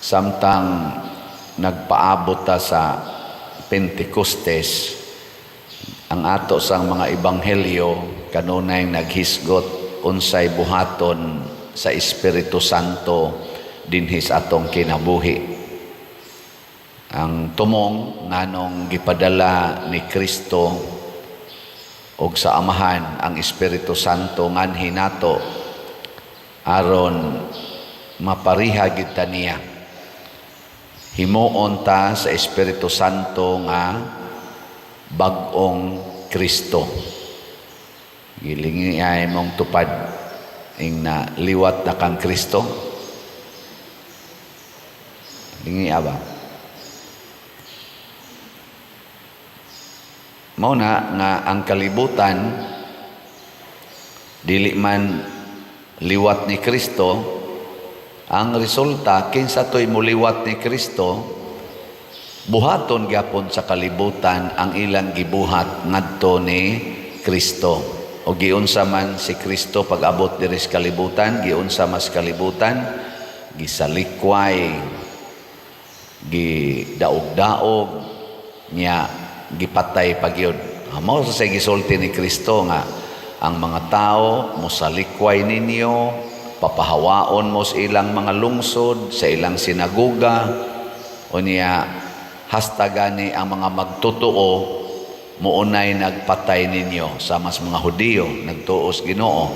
samtang nagpaabot ta sa Pentecostes, ang ato sang mga ebanghelyo kanunay naghisgot unsay buhaton sa Espiritu Santo dinhi sa atong kinabuhi. Ang tumong nganong gipadala ni Kristo og sa Amahan ang Espiritu Santo nganhi nato aron mapariha gid ta niya. Himuon ta sa Espiritu Santo nga bag-ong Kristo. Gilingi ay mong tupad ing na liwat na kang Kristo. Lingi ba? Mauna nga ang kalibutan dili man liwat ni Kristo, ang resulta kinsa toy muliwat ni Kristo, buhaton gyapon sa kalibutan ang ilang gibuhat ngadto ni Kristo. O giunsa man si Kristo pag-abot diri sa kalibutan, giunsa mas kalibutan, gisalikway, gidaog-daog niya, gipatay pagyud. Mao sa gisulti ni Kristo nga ang mga tao mosalikway ninyo, papahawaon mo sa ilang mga lungsod, sa ilang sinagoga, o niya hastagani ang mga magtotoo muunay nagpatay ninyo sa mas mga Hudiyo nagtuos Ginoo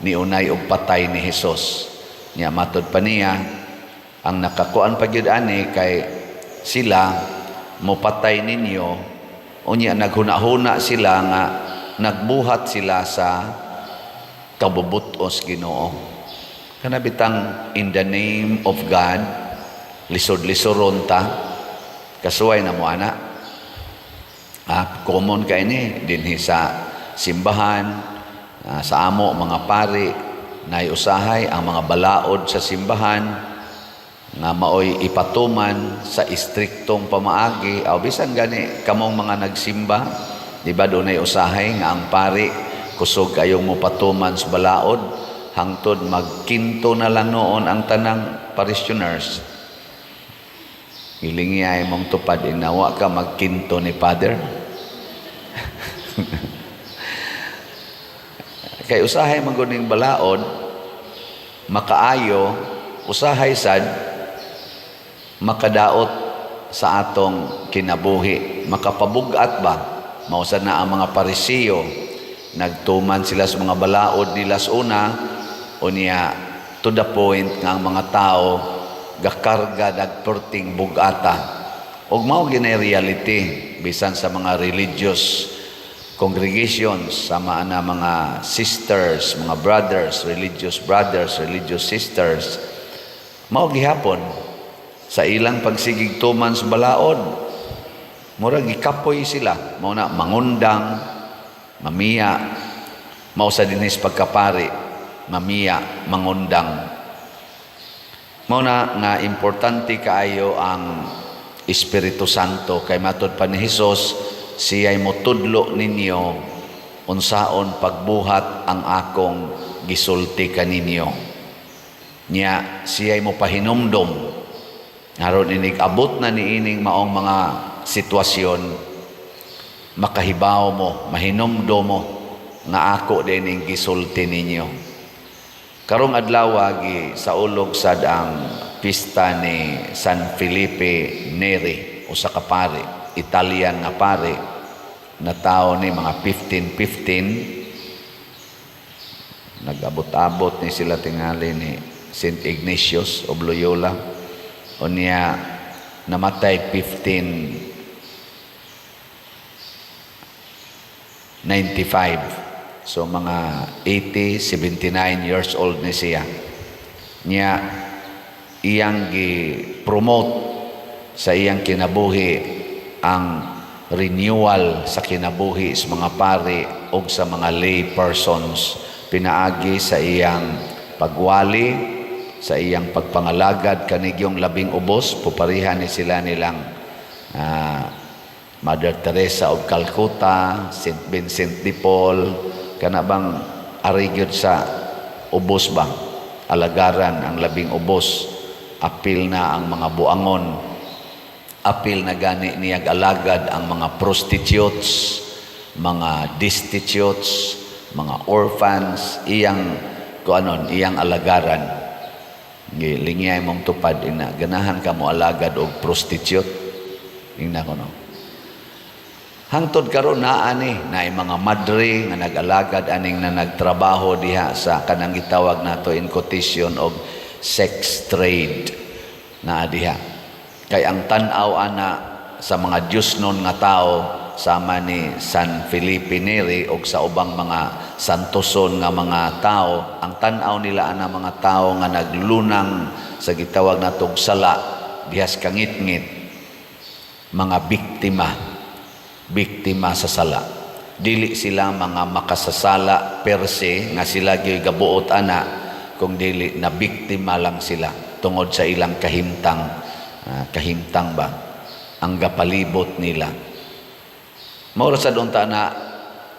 niunay og patay ni Hesus. Nya matud pa niya ang nakakuan pagyud ani kay sila mopatay ninyo unya naghuna-huna sila nga nagbuhat sila sa kabubutos Ginoo. Kana bitang in the name of God lisod-lisoron ta kasuway na mo ana. Common kay ni dinhi sa simbahan, sa amo mga pari naiusahay ang mga balaod sa simbahan nga maoy ipatuman sa istriktong pamaagi. Aw bisan gani kamong mga nagsimba, di ba dunay usahay nga ang pari kusog kayong mo patuman sa balaod hangtod magkinto na lang noon ang tanang parishioners. Hilingi ay mong tupad inawa ka magkinto ni Father. Kay usahay maguning balaod makaayo, usahay sad makadaot sa atong kinabuhi, makapabugat ba. Mausad na ang mga Parisiyo nagtuman sila sa mga balaod nila sa una o niya to the point nga ang mga tao gakarga nagperting bugata. Og mao ginay reality bisan sa mga religious congregations, sama na mga sisters, mga brothers, religious sisters. Mao gihapon sa ilang pagsigig tuman sa balaod, murag gikapoy sila, mao na mangundang, mamiya, mao sa dinis pagkapari, mamiya, mangundang. Mao na nga importante kaayo ang Espiritu Santo kay matud pa ni Hesus siya'y motudlo ninyo unsaon pagbuhat ang akong gisulti kaninyo. Nya siya'y mopahinumdom aron inig abot na niining maong mga sitwasyon makahibaw mo, mahinumdom mo nga ako dining gisulti ninyo. Karong adlaw gi sa ulog sad ang pista ni San Felipe Neri, usa ka pari, Italian nga pari, na tao ni mga 1515. Nag-abot-abot ni sila tingali ni St. Ignatius of Loyola. O niya namatay 1595. So mga 80, 79 years old ni siya. Niya iyang gi-promote sa iyang kinabuhi ang renewal sa kinabuhi sa mga pari o sa mga lay persons. Pinaagi sa iyang pagwali, sa iyang pagpangalagad kanigyong labing ubos, puparihan ni sila nilang Mother Teresa of Calcutta, St. Vincent de Paul, kana bang arigyod sa ubos ba alagaran ang labing ubos apil na ang mga buangon, apil na gani niyag alagad ang mga prostitutes, mga destitutes, mga orphans, iyang iyang alagaran. Lingyay mong tupad ina, ganahan ka mo alagad og prostitute. Ingna ko no. Hangtod karon naa ni na mga madre nga nag-alagad aning na nagtrabaho diha sa kanang gitawag nato in quotation og sex trade na diha. Kay ang tan-aw ana sa mga Diyos nun nga tao sama ni San Felipe Neri o sa ubang mga santoson nga mga tao, ang tan-aw nila ana mga tao nga naglunang sa gitawag natong sala dihas kangit-ngit, mga biktima sa sala. Dili sila mga makasasala per se nga sila gyoy gabuot ana, kung dili na biktima lang sila tungod sa ilang kahimtang ba ang gapalibot nila. Mao sa dunta na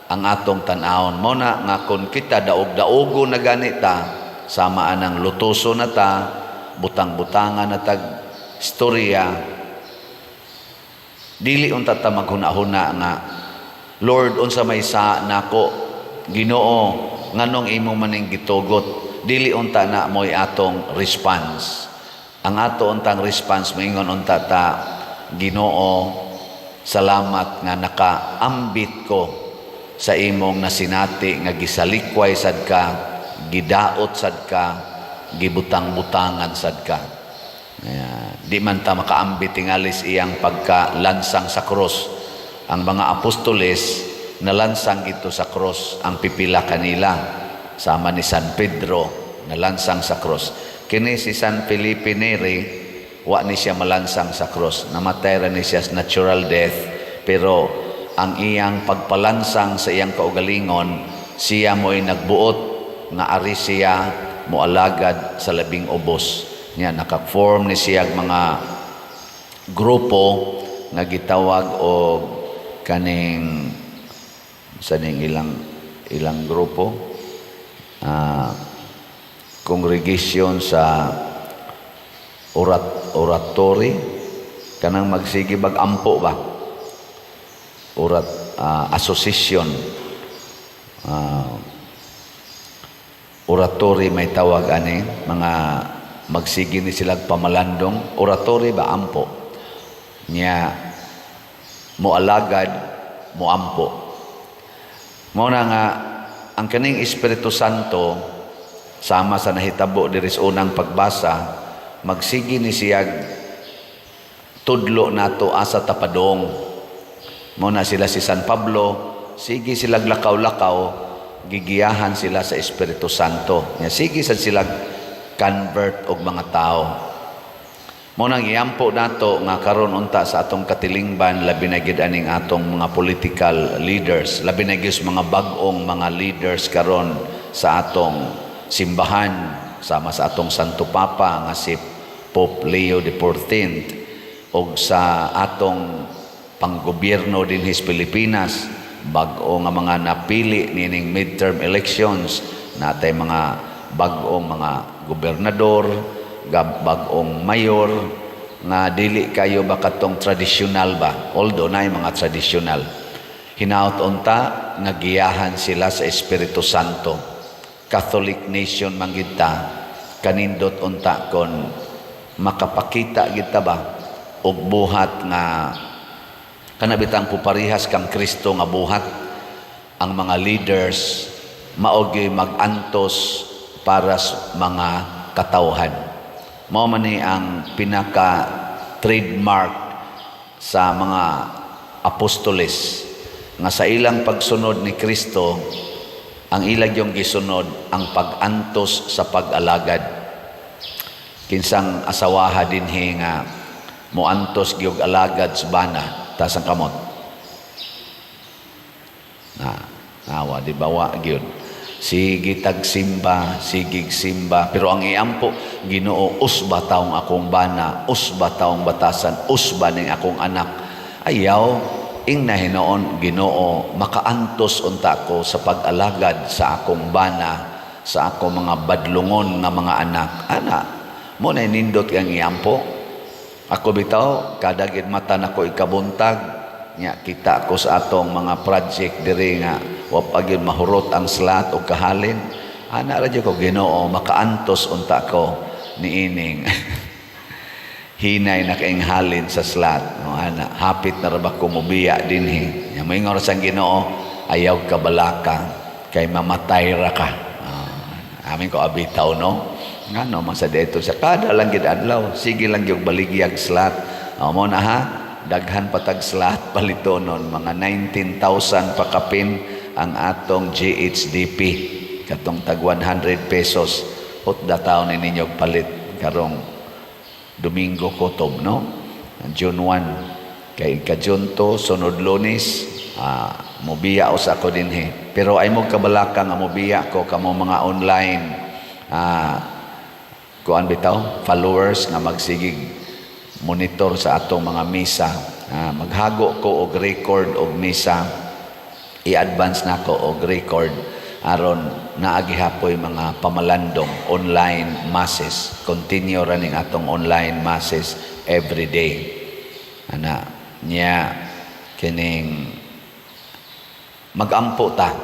ang atong tan-awon mo na nga kung kita daog-daogo na ganita sama anang lutoso na ta, butang-butangan na tag istorya, dili unta ta maghuna-huna nga Lord unsa may sa nako, Ginoo nganong imo maning gitugot. Dili unta na moy atong response. Ang ato untang response moingon unta ta, Ginoo salamat nga nakaambit ko sa imong nasinati nga gisalikway sad ka, gidaot sad ka, gibutang-butangan sad ka. Di man ta makaambit tingalis iyang pagkalansang sa krus. Ang mga apostoles nalansang gito sa krus, ang pipila kanila sama ni San Pedro nalansang sa krus. Kini si San Felipe Neri wa ni siya malansang sa krus, namatay ra ni siya sa natural death, pero ang iyang pagpalansang sa iyang kaugalingon, siya mo'y nagbuot nga ari siya moalagad sa labing ubos. Nya naka-form ni siya mga grupo nga gitawag og kaning sa ning ilang grupo, congregation sa oratory, kanang magsige bag-ampo ba, association, oratory may tawag ani, mga magsige ni silang pamalandong, oratory ba, ampo niya, moalagad, moampo. Mao na nga ang kaning Espiritu Santo sama sa nahitabo diri sa unang pagbasa, magsigi ni siyag tudlo nato asa tapadong. Mao na sila si San Pablo, sige silag lakaw-lakaw, gigiyahan sila sa Espiritu Santo. Nya sige sad sila convert og mga tao. Mao nang iampo nato nga karon unta sa atong katilingban, labi na gid aning atong mga political leaders, labi na gid mga bag-ong mga leaders karon sa atong simbahan, sama sa atong Santo Papa nga si Pope Leo XIV, og sa atong panggobyerno dinhi sa Pilipinas, bag-o nga mga napili nining midterm elections, natay mga bag-ong mga gobernador, bag-ong mayor nga dili kayo ba katong tradisyonal ba, although na mga tradisyonal. Hinaut unta nga giyahan sila sa Espiritu Santo. Catholic nation man kita, kanindot unta kon makapakita kita ba og buhat nga kanabitang puparihas kang Kristo nga buhat. Ang mga leaders maogi mag-antos para sa mga katawhan. Mao man ni ang pinaka trademark sa mga apostoles nga sa ilang pagsunod ni Kristo, ang ilang yung gisunod ang pag-antos sa pag-alagad. Kinsang asawaha dinhi nga moantos gyud alagad sa bana tasang kamot. Nawa di bawa gyud. Sige tagsimba, sigig simba, pero ang iampo, Ginoo, usba taong akong bana, usba taong batasan, usba ning akong anak. Ayaw, ing nahinoon, Ginoo, makaantos unta ko sa pag-alagad sa akong bana, sa akong mga badlungon nga mga anak. Ana, mo na nindot kang iampo. Ako bitaw, kada gid mata nako ikabuntag, nya kita ko sa atong mga project diri nga wa pa gyud mahurot ang slot o kahalin. Ana ra jud ko Ginoo, makaantos unta ko niining hinay na kaing halin sa slot. No, ana, hapit na ra ba ko mobiya dinhi. Nya moingon ra sang Ginoo, ayaw ka balaka kay mamatay ra ka. Amin ko abitaw no. Ngano man sa dito sa kada lang gid adlaw, sige lang gyud baligyag slot. Mo na ha, daghan patag slot palitonon, mga 19,000 pa kapin ang atong GHDP. Katong tag 100 pesos hot dataw ni ninyo palit karong Domingo Kutob, no? June 1 kay ka-June 2 sunod Lunes, mobiya usa ko dinhi. Pero ay mo kabalaka nga mobiya ko kamo mga online kuan bitaw followers nga magsigig monitor sa atong mga misa. Maghago ko og record og misa, i-advance nako og record aron naagi hapoy mga pamalandong online masses. Continue running atong online masses every day. Ana nya kining magampo ta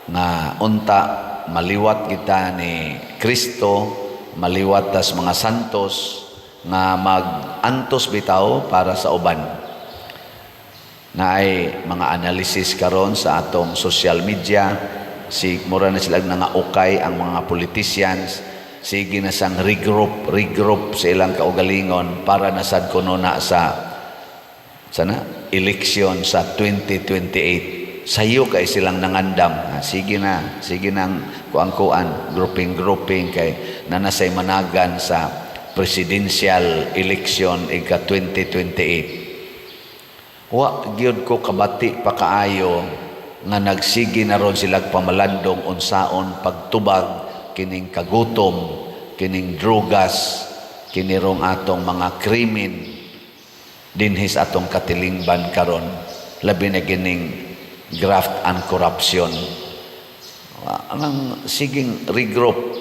nga unta maliwat kita ni Kristo, maliwat tas mga santos nga mag-antos bitaw para sa uban. Na ay mga analysis karon sa atong social media, mura na sila nga ukay ang mga politicians, sige na sang regroup sa ilang kaugalingon para nasad kuno na sa eleksyon sa 2028. Sayo kay silang nangandam. Sige nang kuang-kuan, grouping kay nanasay managan sa presidential election ika 2028. Wa gyud ko kabati pa kaayo nga nagsigi na ron silang pamalandong unsaon pagtubag kining kagutom, kining drugas, kinirong atong mga krimen dinhis atong katilingban karon, labi na gining graft and corruption. Anang siging regroup,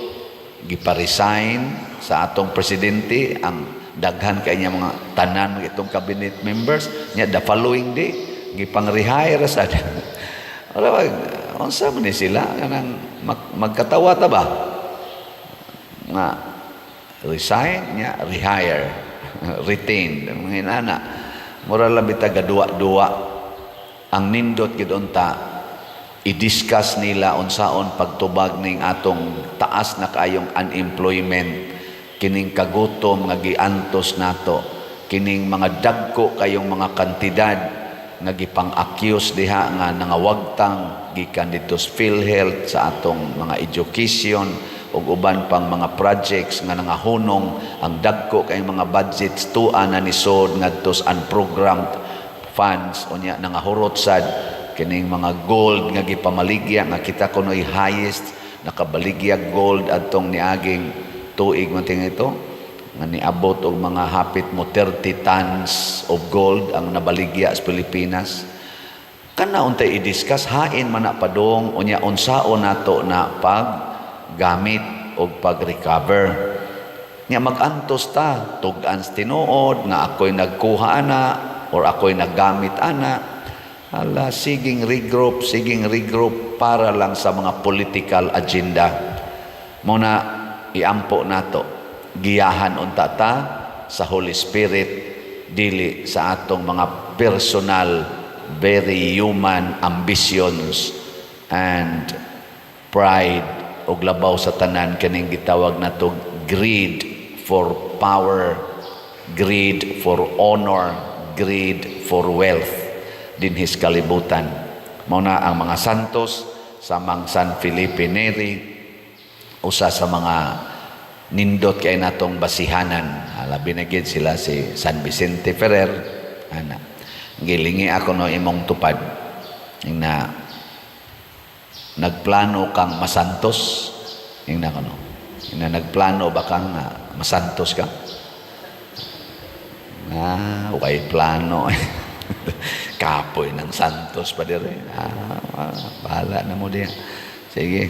gipa-resign sa atong presidente ang daghan kay niya mga tanan itong cabinet members niya the following day gipang-rehire sa unsa man ni sila kanang magkatawa ta ba nga resign niya rehire retained mga inana mura labi taga duwa ang nindot gid unta i-discuss nila unsaon pagtubag ning atong taas na kaayong unemployment, kining kagutom nga giantos nato, kining mga dagko kayong mga kantidad nga gipang-accuse diha nga nangawagtang gikan dito sa PhilHealth sa atong mga education ug uban pang mga projects nga nangahunong ang dagko kayong mga budgets tuan na nisod ngadto sa unprogrammed funds unya nangahurot sad kining mga gold nga gipamaligya nga kita kunoy highest nakabaligya gold adtong niaging tuig man ting ito nga niabot og mga hapit mo 30 tons of gold ang nabaligya sa Pilipinas. Kana untay i-discuss hain man na padong unya unsaon nato na paggamit og pag-recover. Nya mag-antos ta tug-an tinuod nga ako'y nagkuha ana or ako'y naggamit ana. Ala, siging regroup para lang sa mga political agenda. Muna iampo nato, giyahan unta ta sa Holy Spirit, dili sa atong mga personal, very human ambitions and pride og labaw sa tanan kaning gitawag nato greed for power, greed for honor, greed for wealth dinhis kalibutan. Muna ang mga santos sa San Felipe Neri, usa sa mga nindot kay natong basihanan. Labi na gid sila si San Vicente Ferrer. Ana, gilingi ako no imong tupad na nagplano kang masantos. Ingna ko no. Na nagplano ba kang masantos ka? Okay plano. Kapoy ng santos pa dire. Bahala na mo diya. Sige.